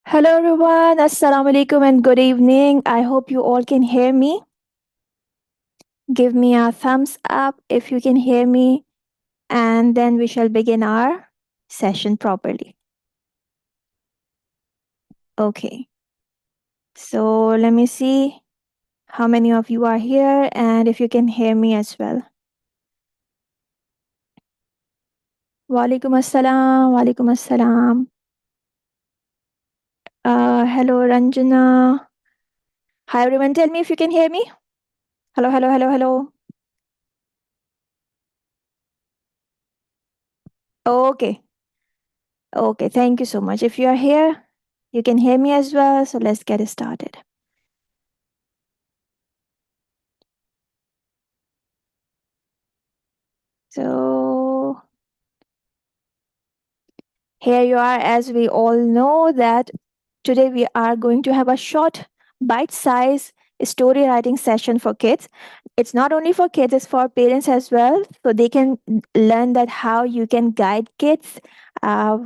Hello everyone, Assalamu alaikum and good evening. I hope you all can hear me. Give me a thumbs up if you can hear me, and then we shall begin our session properly. Okay, so let me see how many of you are here and if you can hear me as well. Walaikum assalam, walaikum assalam. Hello Ranjana. Hi everyone, tell me if you can hear me. Hello, hello, hello, hello. Okay, okay, thank you so much. If you are here, you can hear me as well, so let's get started. So here you are, as we all know that today we are going to have a short bite-sized story writing session for kids. It's not only for kids, it's for parents as well, so they can learn that how you can guide kids uh,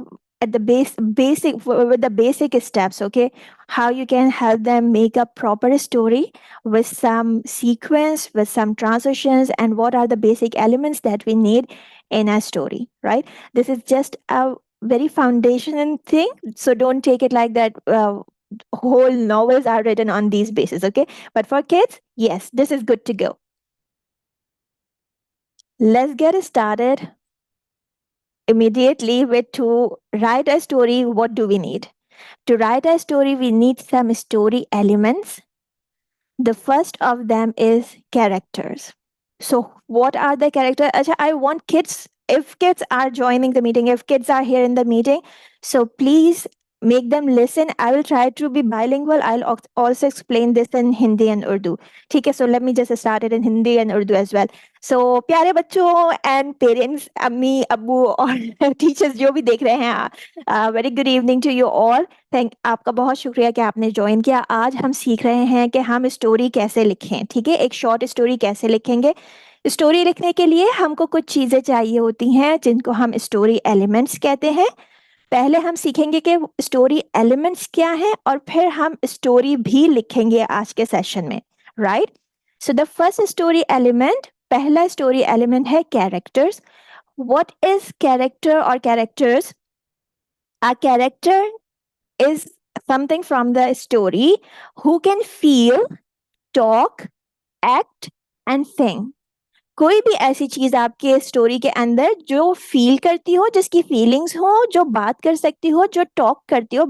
at the basic with the basic steps. Okay, how you can help them make a proper story with some sequence, with some transitions, and what are the basic elements that we need in a story. Right, this is just a very foundation thing, so don't take it like that whole novels are written on these bases. Okay, but for kids, yes, this is good to go. Let's get started immediately with to write a story. What do we need to write a story? We need some story elements. The first of them is characters. So, what are the characters? Acha, I want kids, if kids are joining the meeting, if kids are here in the meeting, so please make them listen. I will try to be bilingual. I'll also explain this in Hindi and Urdu. Okay, so let me just start it in Hindi and Urdu as well. So, प्यारे बच्चों and parents, अम्मी, अब्बू और teachers जो भी देख रहे हैं, very good evening to you all. Thank आपका बहुत शुक्रिया कि आपने ज्वाइन किया। आज हम सीख रहे हैं कि हम स्टोरी कैसे लिखें। ठीक है, एक शॉर्ट स्टोरी कैसे लिखेंगे। स्टोरी लिखने के लिए हमको कुछ चीज़ें चाहिए होती हैं जिनको हम स्टोरी एलिमेंट्स कहते हैं। पहले हम सीखेंगे कि स्टोरी एलिमेंट्स क्या हैं और फिर हम स्टोरी भी लिखेंगे आज के सेशन में। Right, so the first story element, पहला स्टोरी एलिमेंट है कैरेक्टर्स। व्हाट इज कैरेक्टर और characters? A character is something from the story who can feel, talk, act and think. कोई भी ऐसी चीज आपके स्टोरी के अंदर जो फील करती हो, जिसकी फीलिंग्स हो, जो बात कर सकती हो, जो टॉक करती हो,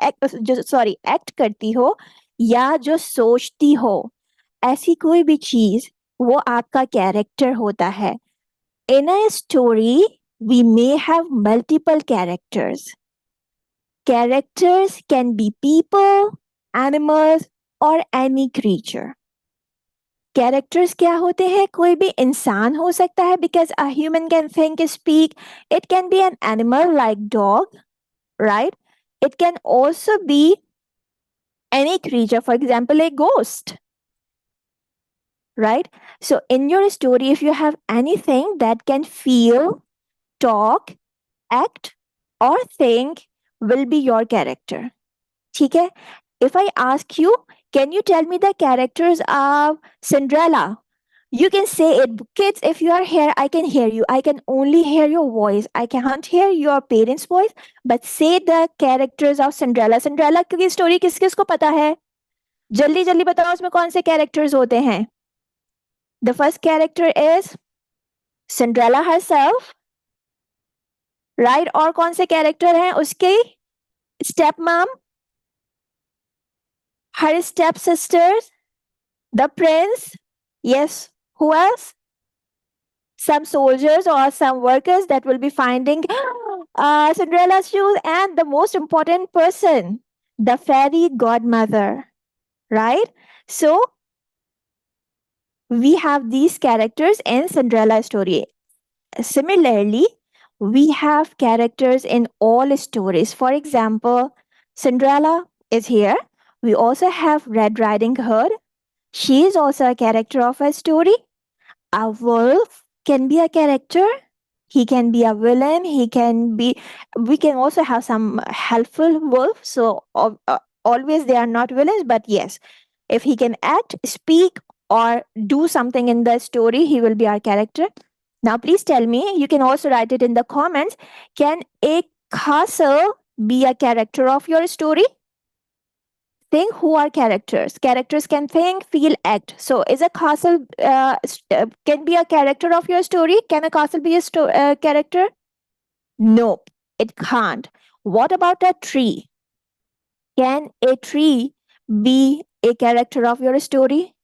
एक्ट करती हो या जो सोचती हो, ऐसी कोई भी चीज, वो आपका कैरेक्टर होता है। In a story we may have multiple characters. Characters can be people, animals, or any creature. Characters क्या होते हैं? कोई भी इंसान हो सकता है, because a human can think, speak. It can be an animal like dog, right? It can also be any creature, for example, a ghost, right? So in your story, if you have anything that can feel, talk, act, or think, will be your character. ठीक है? If I ask you, can you tell me the characters of Cinderella? You can say it. Kids, if you are here, I can hear you. I can only hear your voice. I can't hear your parents' voice. But say the characters of Cinderella. Cinderella की story किस किस को पता है? जल्दी जल्दी बताओ उसमें कौन से characters होते हैं? The first character is Cinderella herself, right? और कौन से character हैं उसके? Stepmom, her stepsisters, the prince. Yes. Who else? Some soldiers or some workers that will be finding Cinderella's shoes, and the most important person, the fairy godmother, right? So we have these characters in Cinderella story. Similarly, we have characters in all stories. For example, Cinderella is here. We also have Red Riding Hood. She is also a character of a story. A wolf can be a character. He can be a villain. He can be. We can also have some helpful wolf. So always they are not villains, but yes, if he can act, speak, or do something in the story, he will be our character. Now, please tell me. You can also write it in the comments. Can a castle be a character of your story? Think who are characters. Characters can think, feel, act. So, is a castle can be a character of your story? Can a castle be a character? Nope, it can't. What about a tree? Can a tree be a character of your story?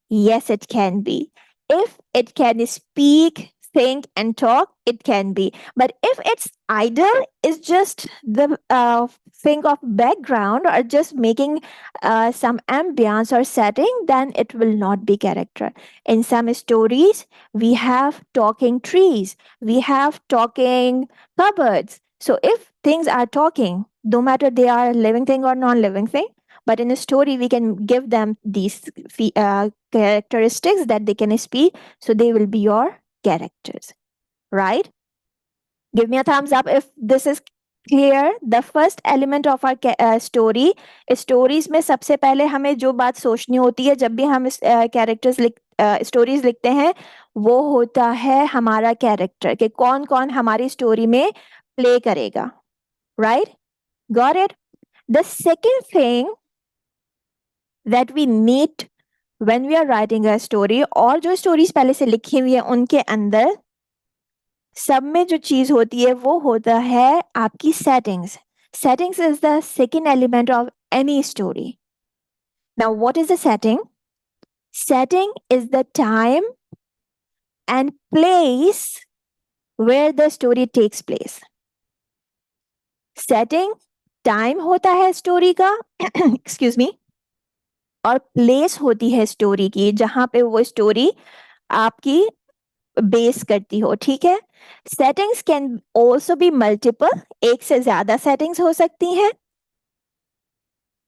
Yes, it can be. If it can speak, think, and talk, it can be. But if it's idle, is just the thing of background or just making some ambience or setting, then it will not be character. In some stories, we have talking trees, we have talking cupboards. So if things are talking, no matter they are living thing or non-living thing, but in a story we can give them these characteristics that they can speak, so they will be your characters, right? Give me a thumbs up if this is clear. The first element of our story. Stories में सबसे पहले हमें जो बात सोचनी होती है जब भी हम कैरेक्टर्स स्टोरीज लिखते हैं, वो होता है हमारा कैरेक्टर, कि कौन कौन हमारी स्टोरी में प्ले करेगा, right? Got it? The second thing that we need when we are writing a story, और जो स्टोरीज पहले से लिखी हुई है उनके अंदर सब में जो चीज होती है वो होता है आपकी settings. Settings is the second element of any story. Now, what is the setting? Setting is the time and place where the story takes place. Setting time होता है स्टोरी का एक्सक्यूज मी, और प्लेस होती है story की जहां पे वो स्टोरी आपकी बेस करती हो, ठीक है? Settings can also be multiple, एक से ज्यादा सेटिंग्स हो सकती हैं.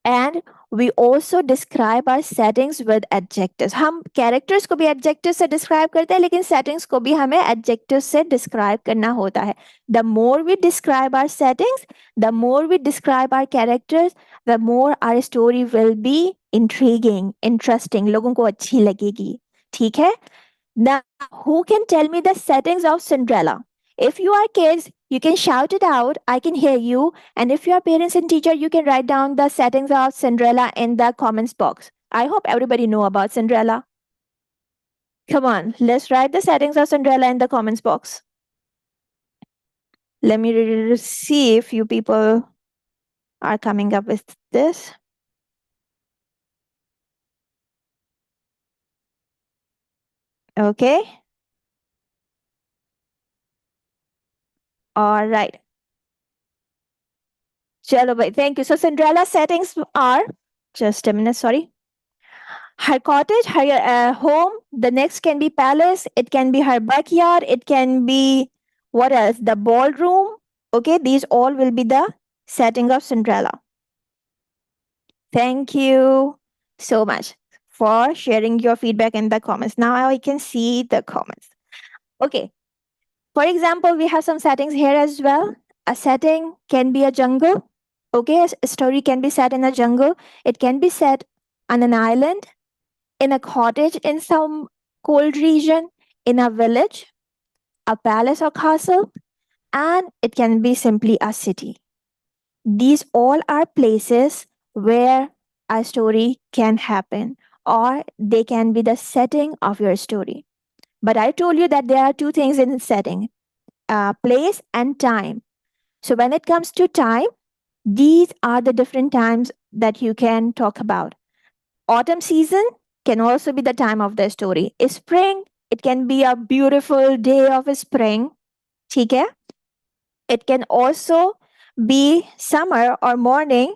And we also describe our settings with adjectives. हम कैरेक्टर्स को भी एडजेक्टिव से डिस्क्राइब करते हैं, लेकिन सेटिंग्स को भी हमें एडजेक्टिव से डिस्क्राइब करना होता है. The more we describe our settings, the more we describe our characters, the more our story will be intriguing, interesting, लोगों को अच्छी लगेगी, ठीक है? Now, who can tell me the settings of Cinderella? If you are kids, you can shout it out. I can hear you. And if you are parents and teacher, you can write down the settings of Cinderella in the comments box. I hope everybody know about Cinderella. Come on, let's write the settings of Cinderella in the comments box. Let me see if you people are coming up with this. Okay. All right. Chalo bhai, thank you. So Cinderella settings are, just a minute, sorry. Her cottage, her home. The next can be palace. It can be her backyard. It can be, what else? The ballroom. Okay, these all will be the setting of Cinderella. Thank you so much for sharing your feedback in the comments. Now I can see the comments. Okay. For example, we have some settings here as well. A setting can be a jungle. Okay, a story can be set in a jungle. It can be set on an island, in a cottage in some cold region, in a village, a palace or castle, and it can be simply a city. These all are places where a story can happen, or they can be the setting of your story. But I told you that there are two things in setting, place and time. So when it comes to time, these are the different times that you can talk about. Autumn season can also be the time of the story. Spring, it can be a beautiful day of spring. ठीक है? It can also be summer or morning.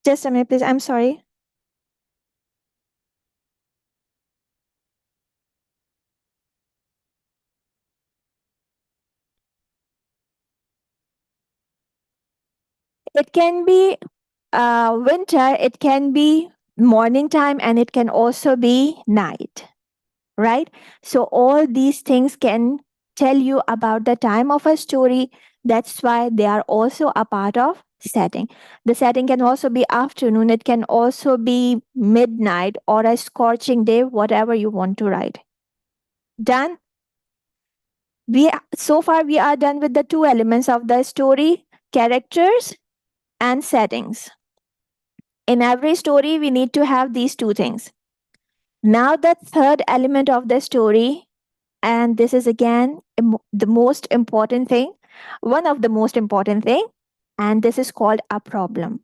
Just a minute, please. I'm sorry. It can be winter, it can be morning time, and it can also be night. right? So all these things can tell you about the time of a story. That's why they are also a part of setting. The setting can also be afternoon, it can also be midnight or a scorching day, whatever you want to write. Done. So far we are done with the two elements of the story, characters and settings. In every story we need to have these two things. Now the third element of the story, and this is again the most important thing, one of the most important thing, and this is called a problem.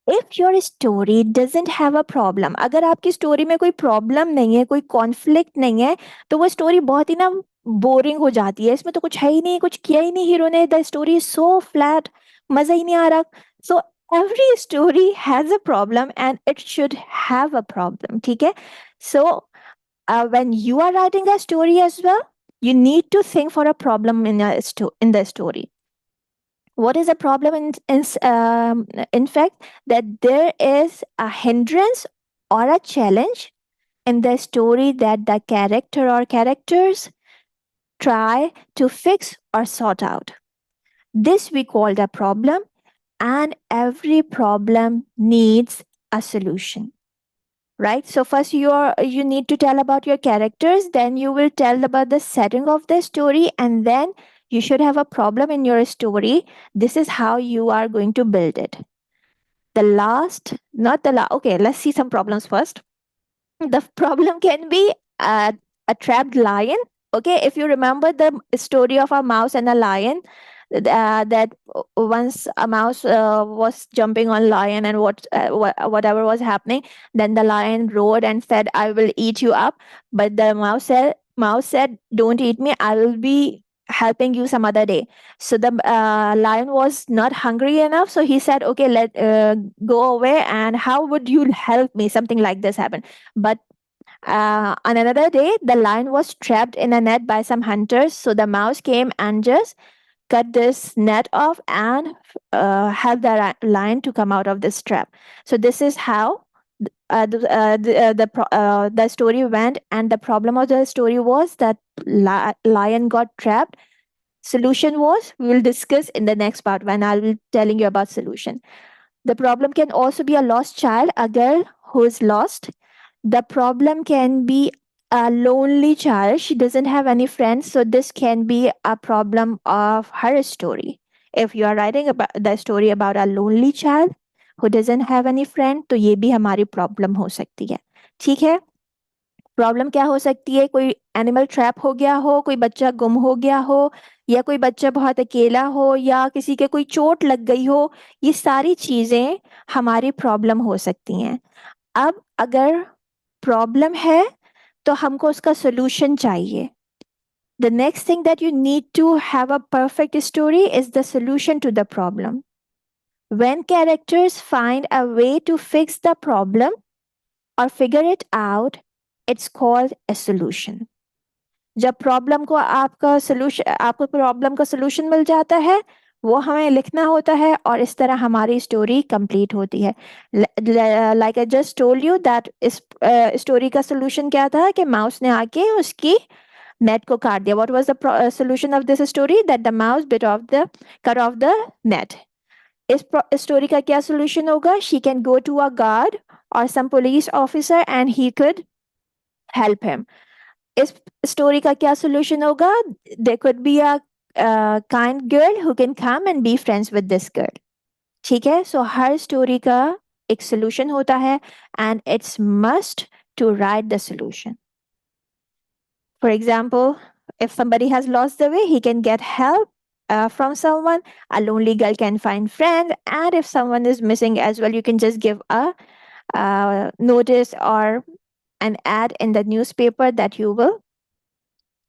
If your story doesn't have a problem, अगर आपकी story में कोई problem नहीं है, कोई conflict नहीं है, तो वो स्टोरी बहुत ही ना बोरिंग हो जाती है. इसमें तो कुछ है ही नहीं, कुछ किया ही नहीं हीरो ने, the story is so flat, मजा ही नहीं आ रहा. सो every story has a problem and it should have a problem. ठीक है? So when you are writing a story as well, you need to think for a problem in the story. What is a problem in fact, that there is a hindrance or a challenge in the story that the character or characters try to fix or sort out. This we call a problem, and every problem needs a solution, right? So first you need to tell about your characters, then you will tell about the setting of the story, and then you should have a problem in your story. This is how you are going to build it. The last not the last Okay, let's see some problems first. The problem can be a trapped lion. Okay, if you remember the story of a mouse and a lion, that once a mouse was jumping on lion, and whatever was happening, then the lion roared and said, "I will eat you up." But the mouse said, "Don't eat me, I will be helping you some other day." So the lion was not hungry enough, so he said, "Okay, let go away, and how would you help me?" Something like this happened. But on another day, the lion was trapped in a net by some hunters. So the mouse came and just cut this net off and help the lion to come out of this trap. So this is how the story went, and the problem of the story was that lion got trapped. Solution was, we will discuss in the next part when I will telling you about solution. The problem can also be a lost child, a girl who is lost. The problem can be a lonely child. She doesn't have any friends. So this can be a problem of her story. If you are writing about the story about a lonely child who doesn't have any friend, तो ये भी हमारी problem हो सकती है. ठीक है? Problem क्या हो सकती है? कोई एनिमल ट्रैप हो गया हो, कोई बच्चा गुम हो गया हो, या कोई बच्चा बहुत अकेला हो, या किसी के कोई चोट लग गई हो. ये सारी चीजें हमारी प्रॉब्लम हो सकती हैं. अब अगर प्रॉब्लम है तो हमको उसका सोल्यूशन चाहिए. The next thing that you need to have a perfect story is the solution to the problem. When characters find a way to fix the problem or figure it out, it's called a solution. जब problem को आपको problem का solution मिल जाता है, वो हमें लिखना होता है, और इस तरह हमारी स्टोरी कंप्लीट होती है. Like I just told you that इस स्टोरी का सोल्यूशन क्या था कि माउस ने आके उसकी नेट को काट दिया. What was the solution of this story? That the mouse cut off the net. इस स्टोरी का क्या सोल्यूशन होगा? She can go to a guard और some police officer and he could help him. इस story का क्या solution होगा? There could be a kind girl who can come and be friends with this girl. ठीक है? सो हर story का एक solution होता है, and it's must to write the solution. For example, if somebody has lost the way, he can get help from someone. A lonely girl can find friend, and if someone is missing as well, you can just give a notice or an ad in the newspaper that you will,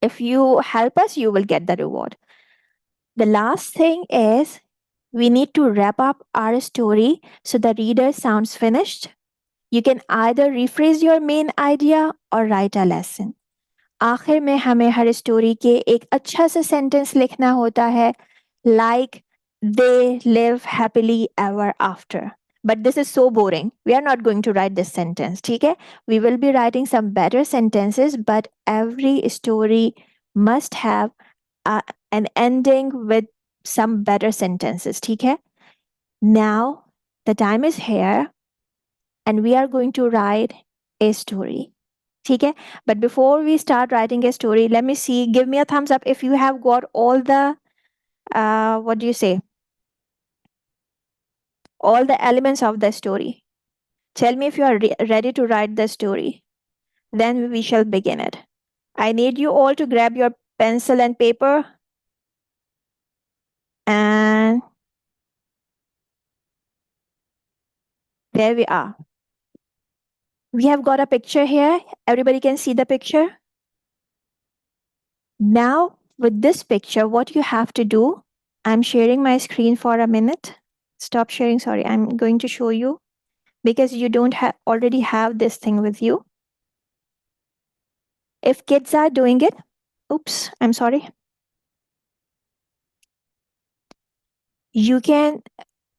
if you help us, you will get the reward. The last thing is, we need to wrap up our story so the reader sounds finished. You can either rephrase your main idea or write a lesson. आखिर में हमें हर story के एक अच्छा सा sentence लिखना होता है, like they live happily ever after. but this is so boring. We are not going to write this sentence. Okay? We will be writing some better sentences, but every story must have an ending with some better sentences. Okay? Now, the time is here and we are going to write a story. Okay? But before we start writing a story, let me see. Give me a thumbs up if you have got all the, what do you say? All the elements of the story. Tell me if you are ready to write the story. Then we shall begin it. I need you all to grab your pencil and paper. And there we are. We have got a picture here. Everybody can see the picture. Now, with this picture, what you have to do, I'm sharing my screen for a minute. Stop sharing. Sorry, I'm going to show you because you don't already have this thing with you. If kids are doing it, oops, I'm sorry. You can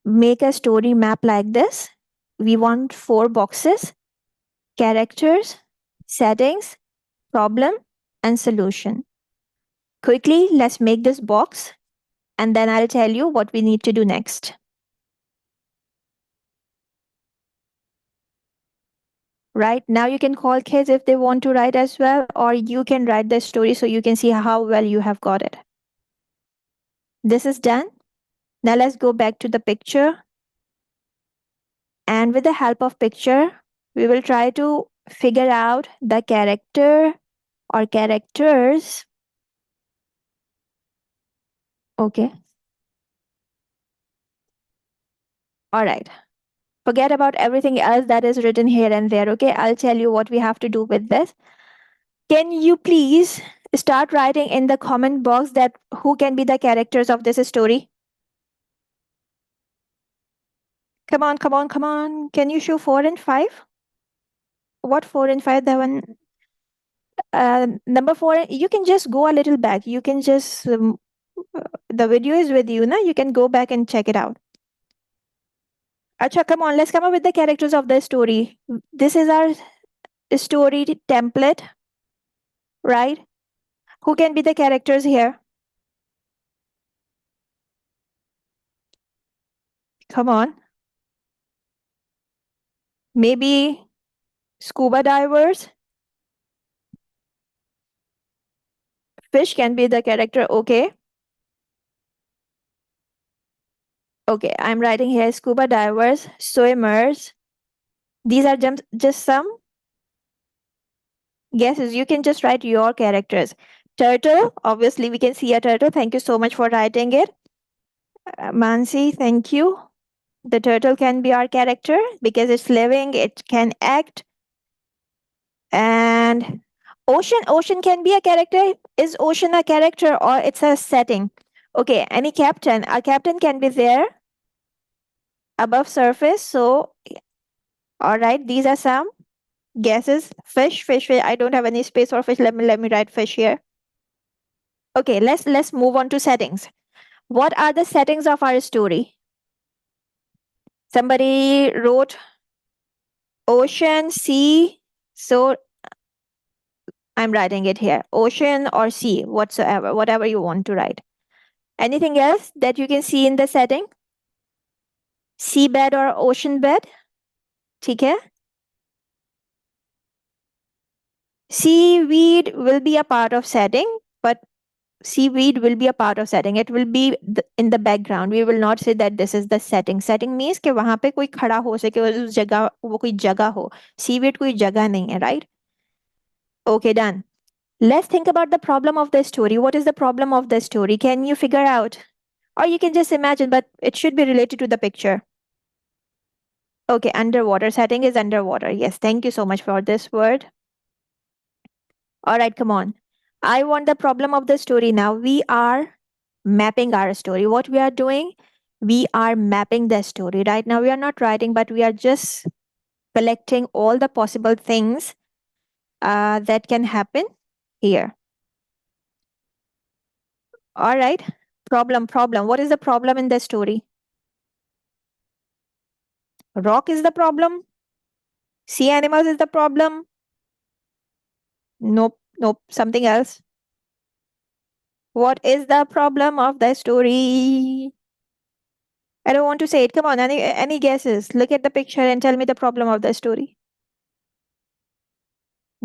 make a story map like this. We want 4 boxes: characters, settings, problem, and solution. Quickly, let's make this box and then I'll tell you what we need to do next. Right now, you can call kids if they want to write as well, or you can write the story so you can see how well you have got it. This is done. Now, let's go back to the picture. And with the help of picture, we will try to figure out the character or characters. Okay. All right. Forget about everything else that is written here and there. Okay. I'll tell you what we have to do with this. Can you please start writing in the comment box that who can be the characters of this story? Come on, come on, come on. Can you show 4 and 5? What 4 and 5? The one, number 4, you can just go a little back. You can just, the video is with you, na? You can go back and check it out. Acha, come on, let's come up with the characters of the story. This is our story template, right? Who can be the characters here? Come on. Maybe scuba divers. Fish can be the character. Okay. Okay, I'm writing here scuba divers, swimmers. These are just some guesses. You can just write your characters. Turtle, obviously, we can see a turtle. Thank you so much for writing it. Mansi, thank you. The turtle can be our character because it's living, it can act. And ocean can be a character. Is ocean a character or it's a setting? Okay, any captain. A captain can be there above surface. So, all right, these are some guesses. Fish. I don't have any space for fish. Let me write fish here. Okay, let's move on to settings. What are the settings of our story? Somebody wrote ocean, sea. So I'm writing it here. Ocean or sea, whatsoever, whatever you want to write. Anything else that you can see in the setting? Seabed or ocean bed? Okay. Seaweed will be a part of setting, but seaweed will be a part of setting. It will be in the background. We will not say that this is the setting. Setting means कि वहाँ पे कोई खड़ा हो सके, उस जगह वो कोई जगह हो. Seaweed कोई जगह नहीं है, right? Okay, done. Let's think about the problem of the story. What is the problem of the story? Can you figure out? Or you can just imagine, but it should be related to the picture. Okay, underwater. Setting is underwater. Yes, thank you so much for this word. All right, come on. I want the problem of the story now. We are mapping our story. What we are doing, we are mapping the story. Right now, we are not writing, but we are just collecting all the possible things that can happen here. All right. Problem. What is the problem in the story? Rock is the problem? Sea animals is the problem? Nope, nope, something else. What is the problem of the story? I don't want to say it. Come on, any guesses? Look at the picture and tell me the problem of the story.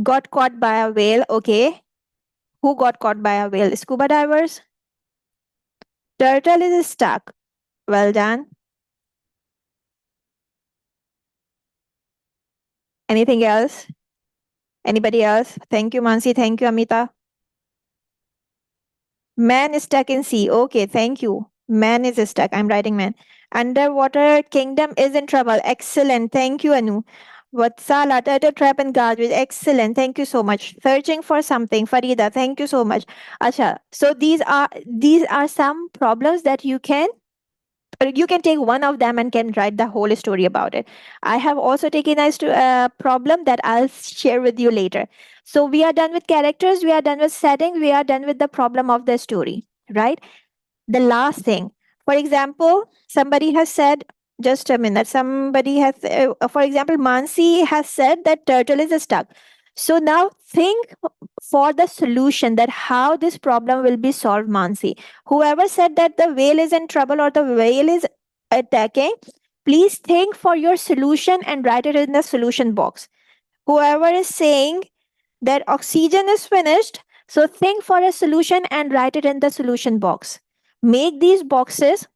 Got caught by a whale. Okay. Who got caught by a whale? Scuba divers? Turtle is stuck. Well done. Anything else? Anybody else? Thank you, Mansi. Thank you, Amita. Man is stuck in sea. Okay, thank you. Man is stuck. I'm writing man. Underwater kingdom is in trouble. Excellent. Thank you, Anu. Vatsala, turtle trap and garbage. Excellent. Thank you so much. Searching for something. Farida, thank you so much. Asha. So these are some problems that you can take one of them and can write the whole story about it. I have also taken a problem that I'll share with you later. So we are done with characters, we are done with setting, we are done with the problem of the story, right? The last thing, for example, somebody has said, just a minute, somebody has for example, Mansi has said that turtle is stuck. So now think for the solution, that how this problem will be solved, Mansi. Whoever said that the whale is in trouble or the whale is attacking, please think for your solution and write it in the solution box. Whoever is saying that oxygen is finished, so think for a solution and write it in the solution box. Make these boxes.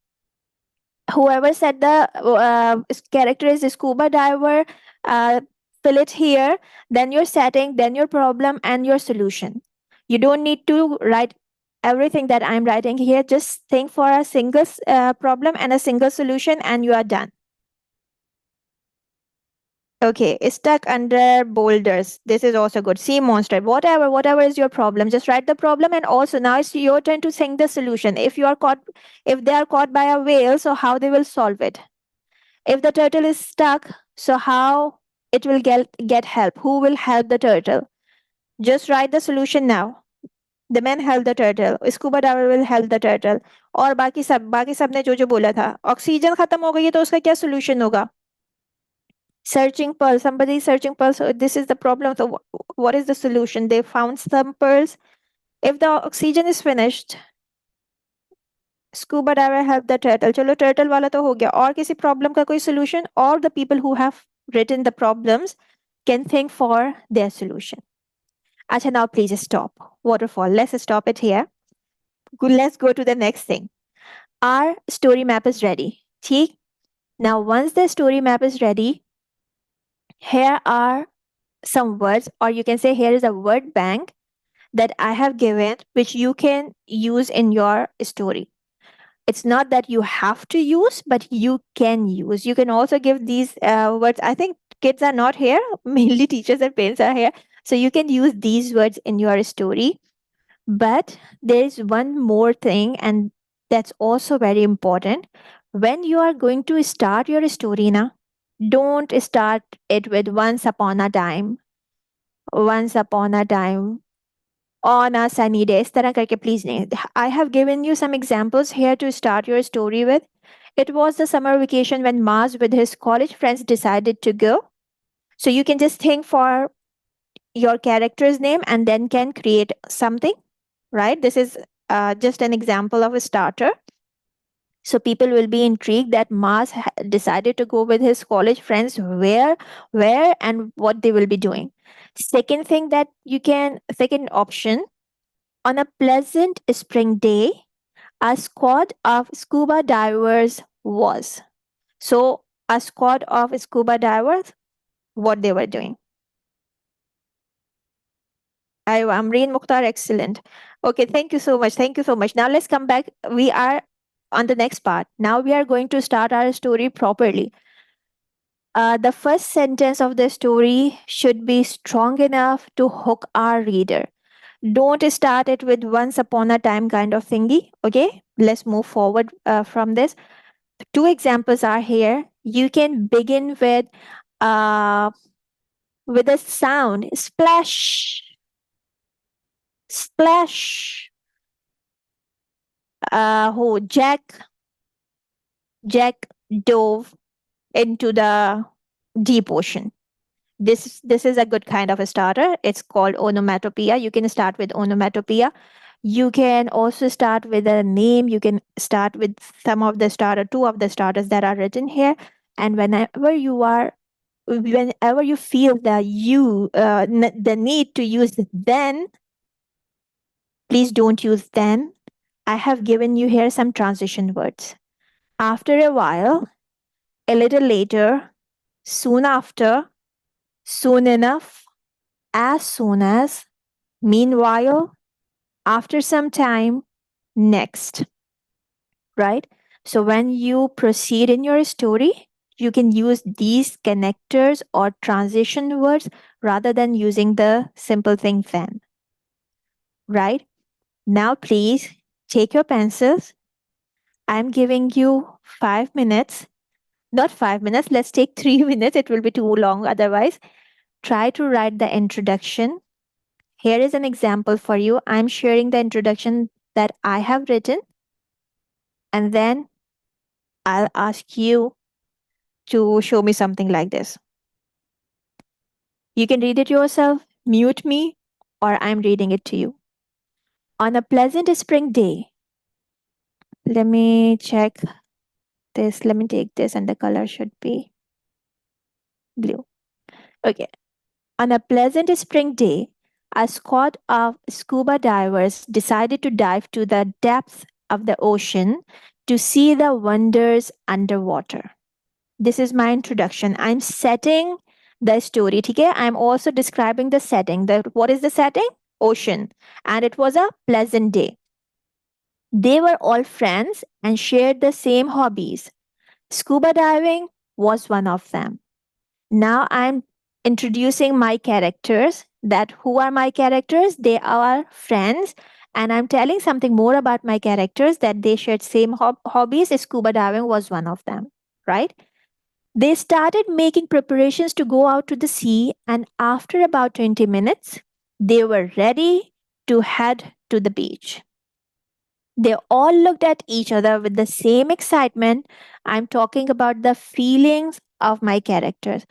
Whoever said the character is a scuba diver, uh, fill it here, then your setting, then your problem, and your solution. You don't need to write everything that I'm writing here. Just think for a single problem and a single solution, and you are done. Okay, stuck under boulders. This is also good. Sea monster. Whatever is your problem, just write the problem, and also now it's your turn to think the solution. If they are caught by a whale, so how they will solve it? If the turtle is stuck, so how it will get help? Who will help the turtle? Just write the solution now. The man help the turtle. Scuba diver will help the turtle. और बाकी सब ने जो जो बोला था, oxygen खत्म हो गई है तो उसका क्या solution होगा? Searching pearls. Somebody is searching pearls. So this is the problem. So what is the solution? They found some pearls. If the oxygen is finished, scuba diver help the turtle. चलो turtle वाला तो हो गया. और किसी problem का कोई solution? Or the people who have written the problems can think for their solution. Acha, now please stop. Waterfall. Let's stop it here. Let's go to the next thing. Our story map is ready. ठीक? Now, once the story map is ready, here are some words, or you can say here is a word bank that I have given, which you can use in your story. It's not that you have to use, but you can use. You can also give these words. I think kids are not here, mainly teachers and parents are here. So you can use these words in your story. But there is one more thing, and that's also very important. When you are going to start your story, na, don't start it with once upon a time. Once upon a time, on a sunny day. इस तरह करके please नहीं. I have given you some examples here to start your story with. It was the summer vacation when Mars with his college friends decided to go. So you can just think for your character's name and then can create something, right? This is just an example of a starter. So people will be intrigued that Mars decided to go with his college friends, where, and what they will be doing. Second option, on a pleasant spring day, a squad of scuba divers was. So, a squad of scuba divers, what they were doing. Amreen Mukhtar, excellent. Okay, thank you so much. Thank you so much. Now let's come back. We are on the next part. Now we are going to start our story properly. The first sentence of the story should be strong enough to hook our reader. Don't start it with once upon a time kind of thingy. Okay, let's move forward from this. Two examples are here. You can begin uh, with a sound splash, splash. Who Jack dove into the deep ocean. This is a good kind of a starter. It's called onomatopoeia. You can start with onomatopoeia. You can also start with a name. You can start with some of the starter, two of the starters that are written here. And whenever you feel that the need to use then, please don't use then. I have given you here some transition words. After a while, a little later, soon after, soon enough, as soon as, meanwhile, after some time, next, right? So when you proceed in your story, you can use these connectors or transition words rather than using the simple thing then, right? Now, please take your pencils. I'm giving you 5 minutes. Not 5 minutes, let's take 3 minutes. It will be too long otherwise. Try to write the introduction. Here is an example for you. I'm sharing the introduction that I have written, and then I'll ask you to show me something like this. You can read it yourself, mute me, or I'm reading it to you. On a pleasant spring day, let me check this. Let me take this, and the color should be blue. Okay. On a pleasant spring day, a squad of scuba divers decided to dive to the depths of the ocean to see the wonders underwater. This is my introduction. I'm setting the story. Okay? I'm also describing the setting. What is the setting? Ocean. And it was a pleasant day. They were all friends and shared the same hobbies. Scuba diving was one of them. Now I'm introducing my characters. That who are my characters? They are friends, and I'm telling something more about my characters, that they shared same hobbies. Scuba diving was one of them, right? They started making preparations to go out to the sea, and after about 20 minutes, they were ready to head to the beach. They all looked at each other with the same excitement. I'm talking about the feelings of my characters.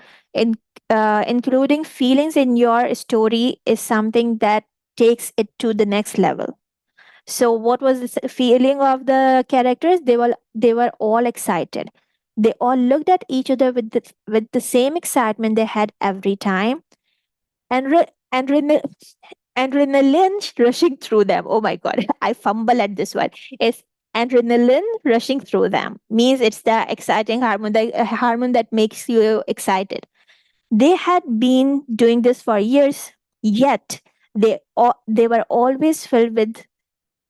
Including feelings in your story is something that takes it to the next level. So, what was the feeling of the characters? They were all excited. They all looked at each other with the same excitement they had every time, and adrenaline rushing through them. Oh my god, I fumble at this one. It's adrenaline rushing through them. Means it's the exciting hormone, the hormone that makes you excited. They had been doing this for years, yet they were always filled with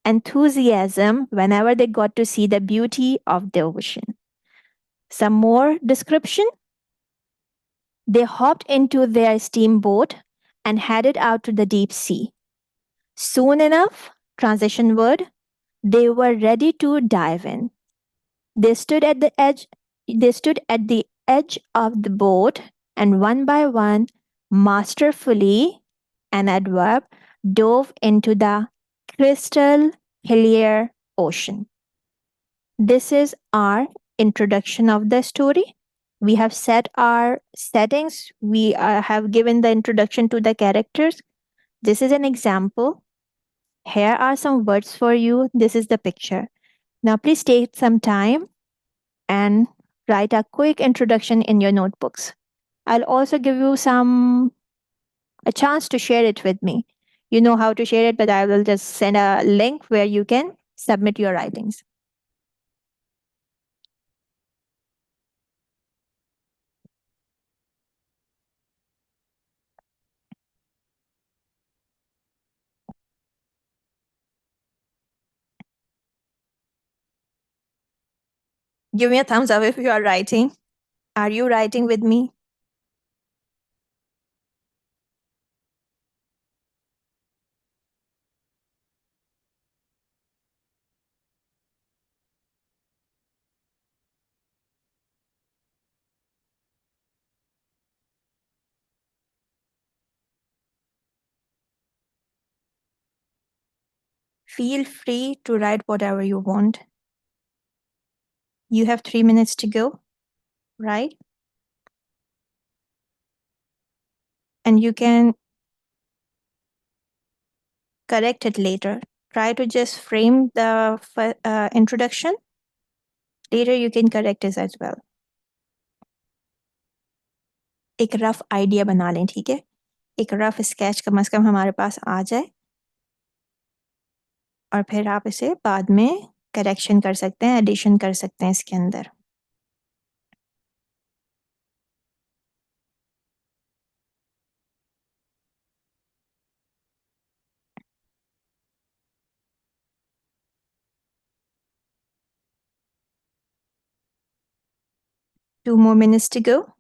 enthusiasm whenever they got to see the beauty of the ocean. Some more description. They hopped into their steamboat and headed out to the deep sea. Soon enough, transition word, they were ready to dive in. They stood at the edge they stood at the edge of the boat, and one by one, masterfully, an adverb, dove into the crystal clear ocean. This is our introduction of the story. We have set our settings. We have given the introduction to the characters. This is an example. Here are some words for you. This is the picture. Now, please take some time and write a quick introduction in your notebooks. I'll also give you a chance to share it with me. You know how to share it, but I will just send a link where you can submit your writings. Give me a thumbs up if you are writing. Are you writing with me? Feel free to write whatever you want. You have 3 minutes to go, right? and you can correct it later. Try to just frame the introduction. Later you can correct it as well. एक rough idea बना लें, ठीक है? एक rough sketch कम से कम हमारे पास आ जाए, और फिर आप इसे बाद में करेक्शन कर सकते हैं, एडिशन कर सकते हैं इसके अंदर. Two more minutes to go.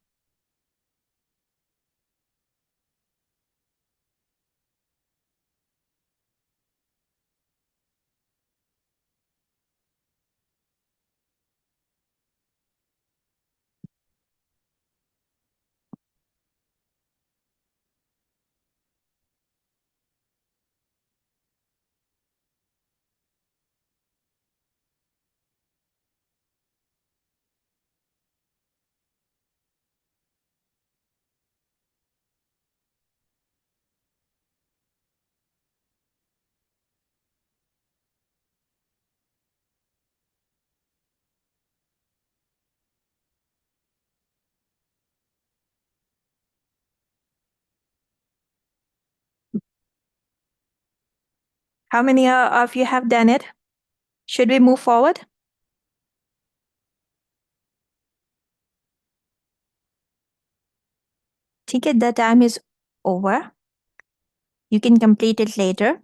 How many of you have done it? Should we move forward? ठीक है, the time is over. You can complete it later.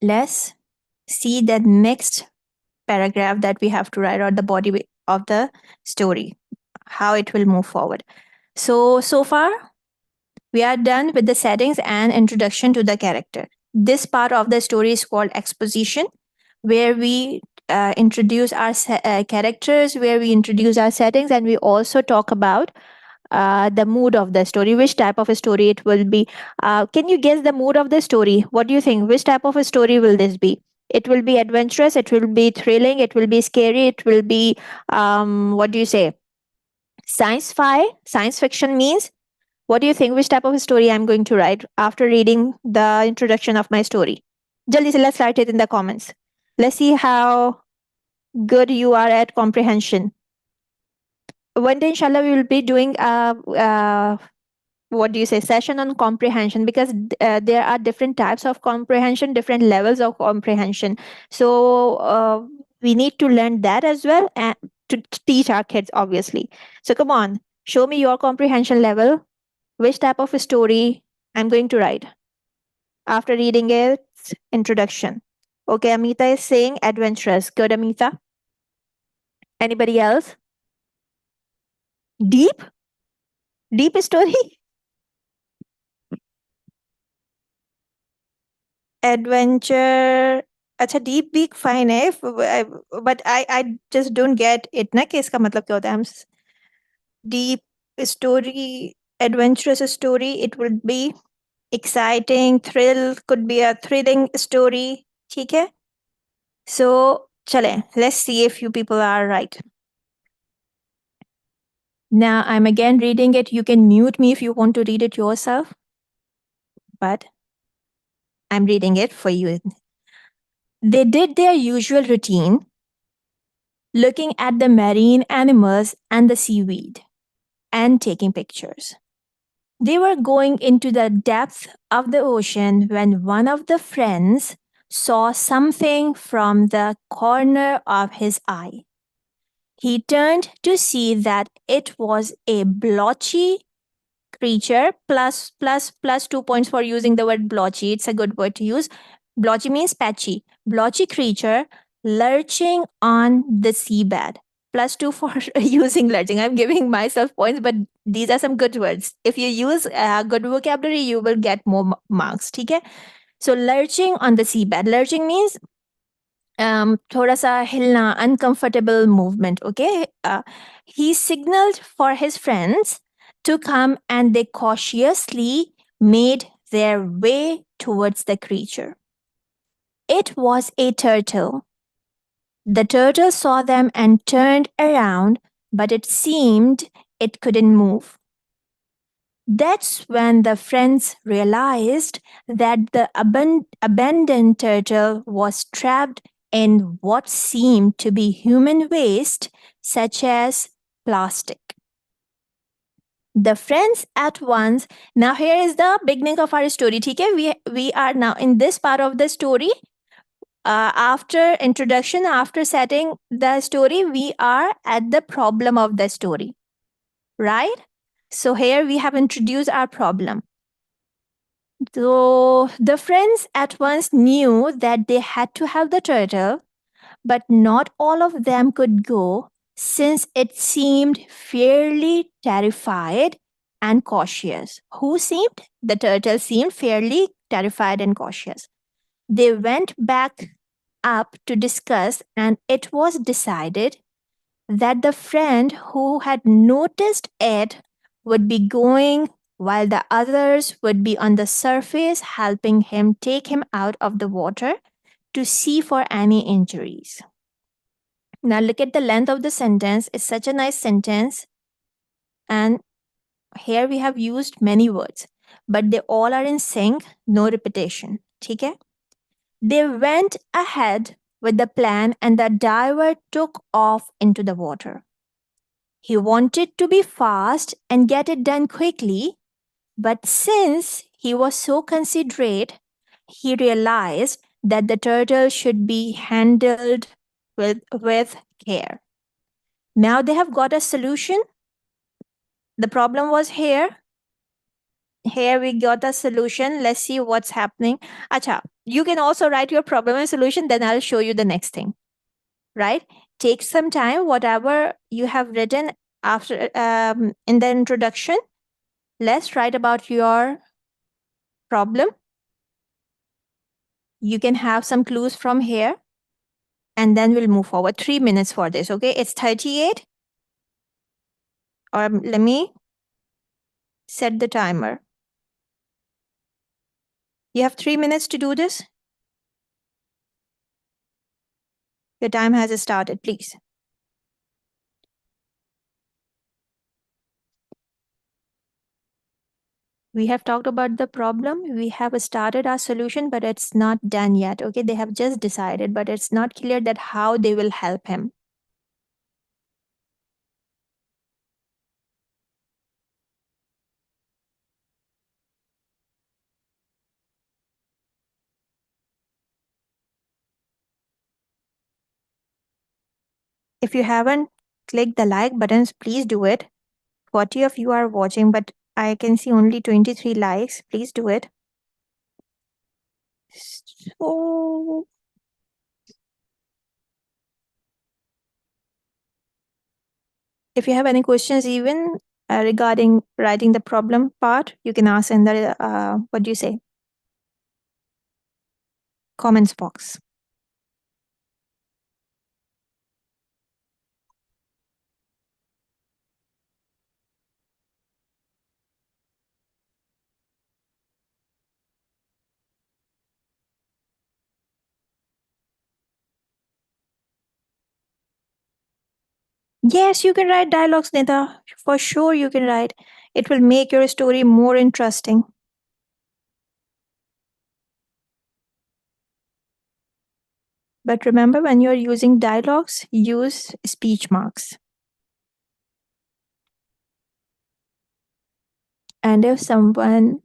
Let's see the next paragraph that we have to write, or the body of the story, how it will move forward. So far, we are done with the settings and introduction to the character. This part of the story is called exposition, where we introduce our characters, where we introduce our settings, and we also talk about the mood of the story, which type of a story it will be. Can you guess the mood of the story? What do you think? Which type of a story will this be? It will be adventurous, it will be thrilling, it will be scary, it will be, what do you say? Science fiction means. What do you think? Which type of a story I'm going to write after reading the introduction of my story? Jaldi se, let's write it in the comments. Let's see how good you are at comprehension. One day, inshallah, we will be doing what do you say, session on comprehension, because there are different types of comprehension, different levels of comprehension. So we need to learn that as well, and to teach our kids, obviously. So come on, show me your comprehension level. Which type of a story I'm going to write after reading its introduction? Okay, Amita is saying adventurous. Good, Amita. Anybody else? Deep story. Adventure. अच्छा, deep भी fine है, but I just don't get it ना कि इसका मतलब क्या होता है. Deep story, adventurous story, it would be exciting, thrill, could be a thrilling story. ठीक है, सो चलें, let's see if you people are right. Now I'm again reading it. You can mute me if you want to read it yourself, but I'm reading it for you. They did their usual routine, looking at the marine animals and the seaweed, and taking pictures. They were going into the depth of the ocean when one of the friends saw something from the corner of his eye. He turned to see that it was a blotchy creature, plus 2 points for using the word blotchy. It's a good word to use. Blotchy means patchy. Blotchy creature lurching on the seabed. +2 for using lurching. I'm giving myself points, but these are some good words. If you use good vocabulary, you will get more marks. Okay? So lurching on the seabed. Lurching means थोड़ा सा हिलना, uncomfortable movement. Okay? He signaled for his friends to come, and they cautiously made their way towards the creature. It was a turtle. The turtle saw them and turned around, but it seemed it couldn't move. That's when the friends realized that the abandoned turtle was trapped in what seemed to be human waste, such as plastic. The friends at once. Now here is the beginning of our story. Okay, we are now in this part of the story. After introduction, after setting the story, we are at the problem of the story, right? So here we have introduced our problem. So the friends at once knew that they had to have the turtle, but not all of them could go since it seemed fairly terrified and cautious. Who seemed? The turtle seemed fairly terrified and cautious. They went back up to discuss, and it was decided that the friend who had noticed it would be going while the others would be on the surface helping him take him out of the water to see for any injuries. Now, look at the length of the sentence. It's such a nice sentence. And here we have used many words, but they all are in sync, no repetition. Okay? They went ahead with the plan, and the diver took off into the water. He wanted to be fast and get it done quickly, but since he was so considerate, he realized that the turtle should be handled with care. Now they have got a solution. The problem was here. Here we got a solution. Let's see what's happening. Acha, you can also write your problem and solution, then I'll show you the next thing. Right? Take some time, whatever you have written after in the introduction. Let's write about your problem. You can have some clues from here, and then we'll move forward. 3 minutes for this, okay? It's 38. Or let me set the timer. You have 3 minutes to do this. Your time has started, please. We have talked about the problem. We have started our solution, but it's not done yet. Okay, they have just decided, but it's not clear that how they will help him. If you haven't clicked the like buttons, please do it. 40 of you are watching, but I can see only 23 likes. Please do it. So, if you have any questions, even regarding writing the problem part, you can ask in the what do you say? Comments box. Yes, you can write dialogues, Nita. For sure, you can write. It will make your story more interesting. But remember, when you're using dialogues, use speech marks. And if someone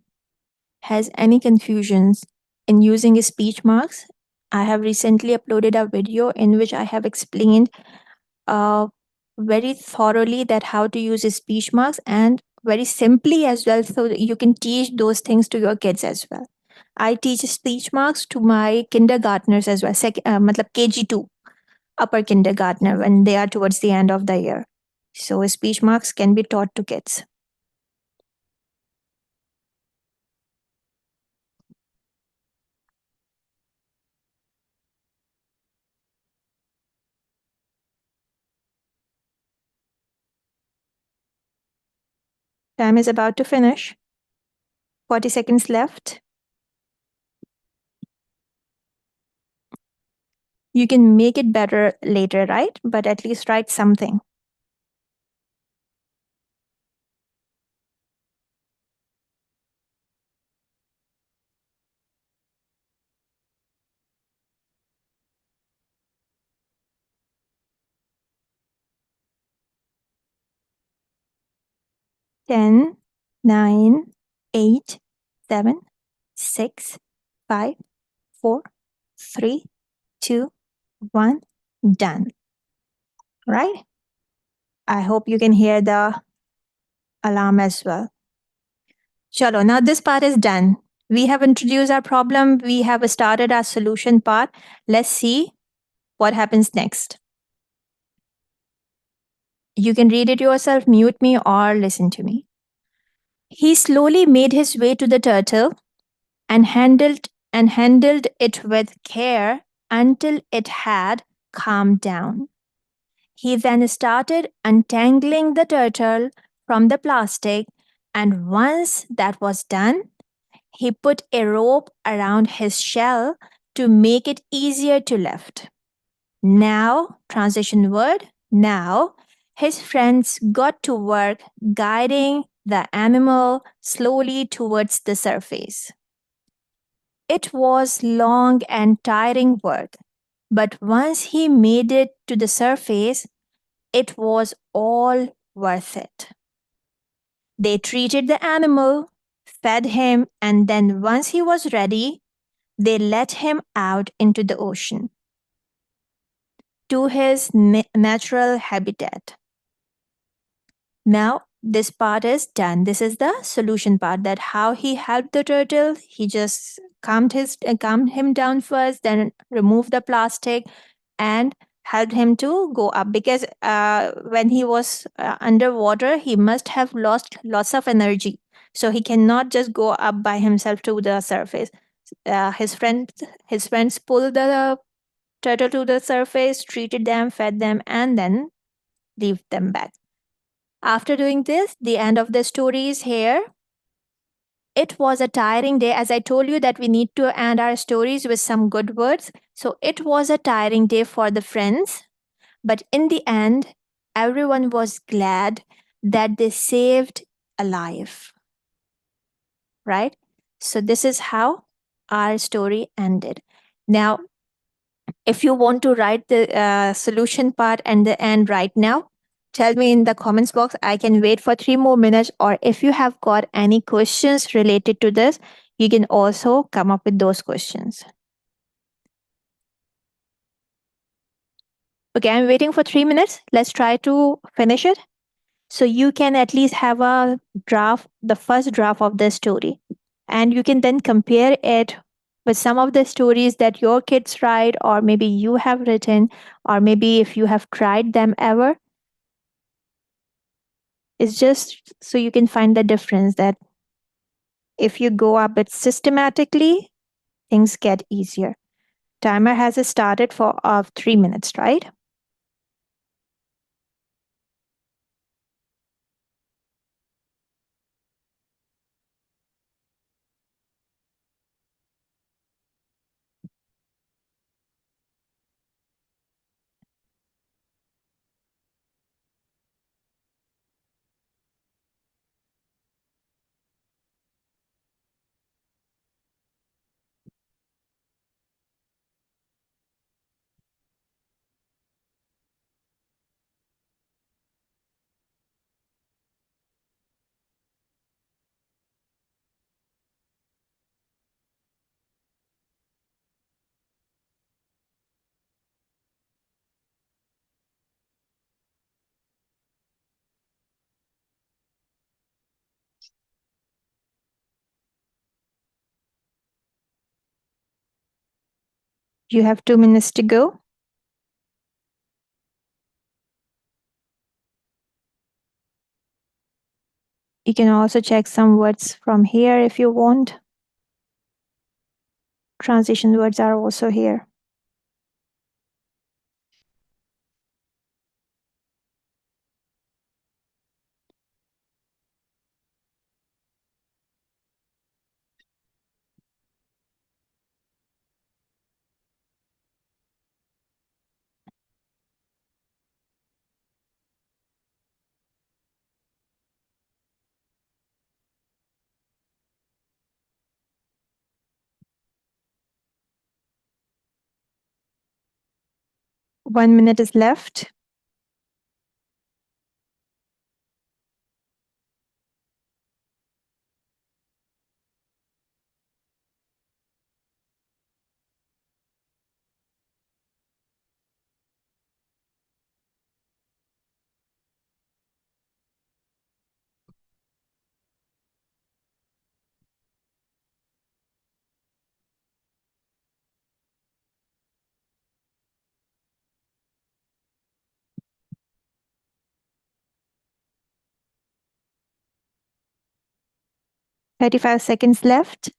has any confusions in using speech marks, I have recently uploaded a video in which I have explained very thoroughly that how to use speech marks and very simply as well, so that you can teach those things to your kids as well. I teach speech marks to my kindergartners as well, matlab KG2, upper kindergartner, when they are towards the end of the year. So speech marks can be taught to kids. Time is about to finish. 40 seconds left. You can make it better later, right? But at least write something. 10, 9, 8, 7, 6, 5, 4, 3, 2, 1. Done. Right? I hope you can hear the alarm as well. Chalo, now this part is done. We have introduced our problem. We have started our solution part. Let's see what happens next. You can read it yourself, mute me, or listen to me. He slowly made his way to the turtle and handled it with care until it had calmed down. He then started untangling the turtle from the plastic, and once that was done, he put a rope around his shell to make it easier to lift. Now, transition word, now, his friends got to work guiding the animal slowly towards the surface. It was long and tiring work, but once he made it to the surface, it was all worth it. They treated the animal, fed him, and then once he was ready, they let him out into the ocean to his natural habitat. Now, this part is done. This is the solution part, that how he helped the turtle. He just calmed him down first, then removed the plastic and helped him to go up, because when he was underwater, he must have lost lots of energy. So he cannot just go up by himself to the surface. His friends pulled the turtle to the surface, treated them, fed them, and then leave them back. After doing this, the end of the story is here. It was a tiring day, as I told you that we need to end our stories with some good words. So it was a tiring day for the friends, but in the end, everyone was glad that they saved a life, right? So this is how our story ended. Now, if you want to write the solution part and the end right now, tell me in the comments box. I can wait for 3 more minutes. Or if you have got any questions related to this, you can also come up with those questions. Okay, I'm waiting for 3 minutes. Let's try to finish it. So you can at least have a draft, the first draft of the story. And you can then compare it with some of the stories that your kids write, or maybe you have written, or maybe if you have tried them ever. It's just so you can find the difference, that if you go up it systematically, things get easier. Timer has started for 3 minutes, right? You have 2 minutes to go. You can also check some words from here if you want. Transition words are also here. One minute is left. 35 seconds left.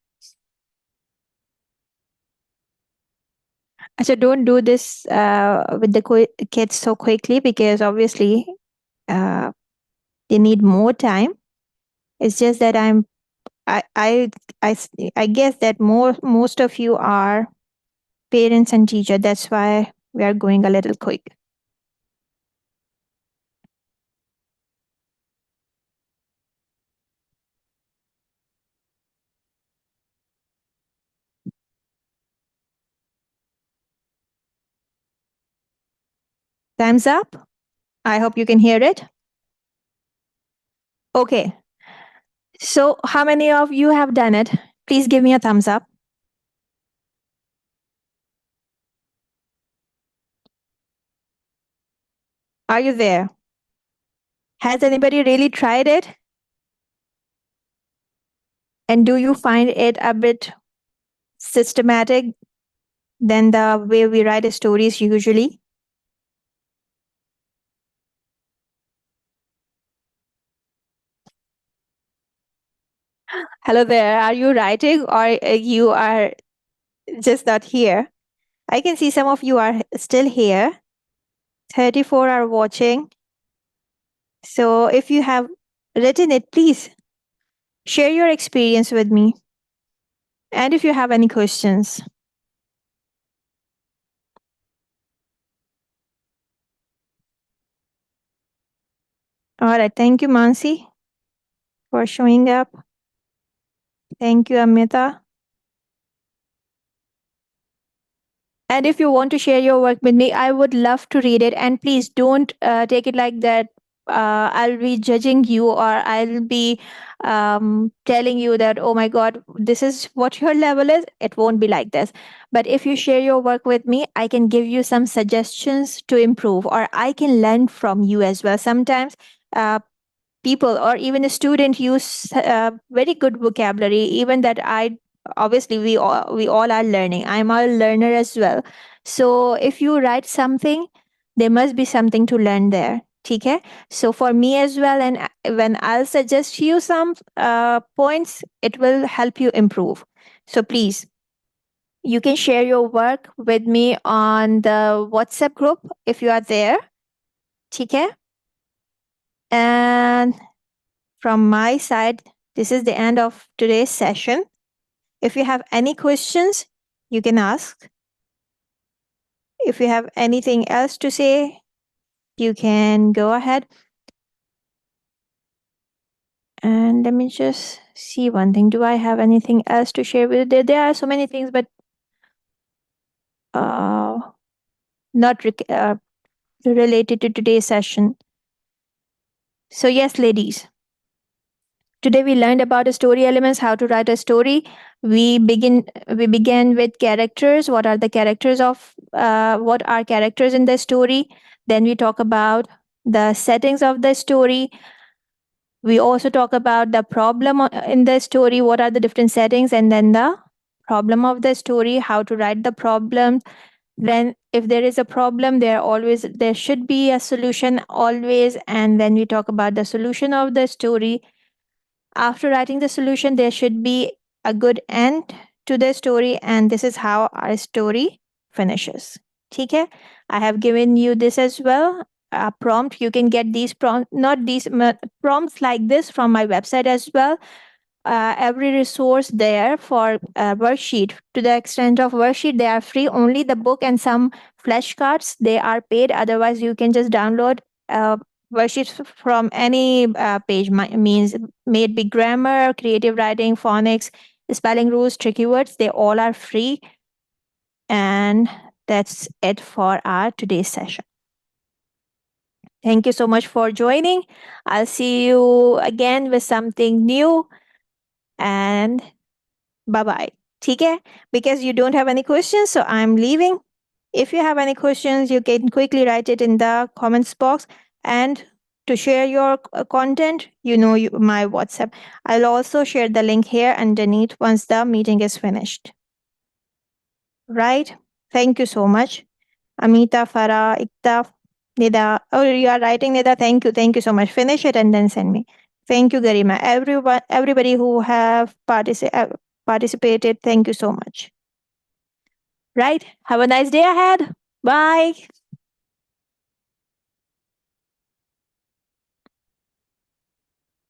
So don't do this with the kids so quickly, because obviously uh, they need more time. It's just that I I I guess that most of you are parents and teacher. That's why we are going a little quick. Time's up. I hope you can hear it. Okay. So how many of you have done it? Please give me a thumbs up. Are you there? Has anybody really tried it? And do you find it a bit systematic than the way we write stories usually? Hello there. Are you writing, or you are just not here? I can see some of you are still here. 34 are watching. So if you have written it, please share your experience with me. And if you have any questions. All right. Thank you, Mansi, for showing up. Thank you, Amita. And if you want to share your work with me, I would love to read it. And please don't take it like that. I'll be judging you, or I'll be telling you that, oh my God, this is what your level is. It won't be like this. But if you share your work with me, I can give you some suggestions to improve, or I can learn from you as well. Sometimes people or even a student use very good vocabulary, even that I obviously we all are learning. I'm a learner as well. So if you write something, there must be something to learn there. Okay, so for me as well, and when I'll suggest you some points, it will help you improve. So please, you can share your work with me on the WhatsApp group if you are there. Okay, and from my side, this is the end of today's session. If you have any questions, you can ask. If you have anything else to say, you can go ahead. And let me just see one thing. Do I have anything else to share with you? There are so many things, but uh, not related to today's session. So, yes, ladies, today we learned about the story elements, how to write a story. We began with characters. What are the characters of what are characters in the story? Then we talk about the settings of the story. We also talk about the problem in the story. What are the different settings, and then the problem of the story. How to write the problem. Then, if there is a problem, there should be a solution always. And then we talk about the solution of the story. After writing the solution, there should be a good end to the story, and this is how our story finishes. Okay, I have given you this as well. A prompt. You can get these prompts, not these prompts like this, from my website as well. Every resource there for worksheet, to the extent of worksheet, they are free. Only the book and some flashcards, they are paid. Otherwise, you can just download worksheets from any page. Means, may it be grammar, creative writing, phonics, spelling rules, tricky words, they all are free. And that's it for our today's session. Thank you so much for joining. I'll see you again with something new. And bye bye. Okay? Because you don't have any questions, so I'm leaving. If you have any questions, you can quickly write it in the comments box. And to share your content, my WhatsApp. I'll also share the link here underneath once the meeting is finished. Right? Thank you so much. Amita, Farah, Ikta, Nida. Oh, you are writing, Nida. Thank you. Thank you so much. Finish it and then send me. Thank you, Garima. Everyone, everybody who have participated, thank you so much. Right. Have a nice day ahead. Bye.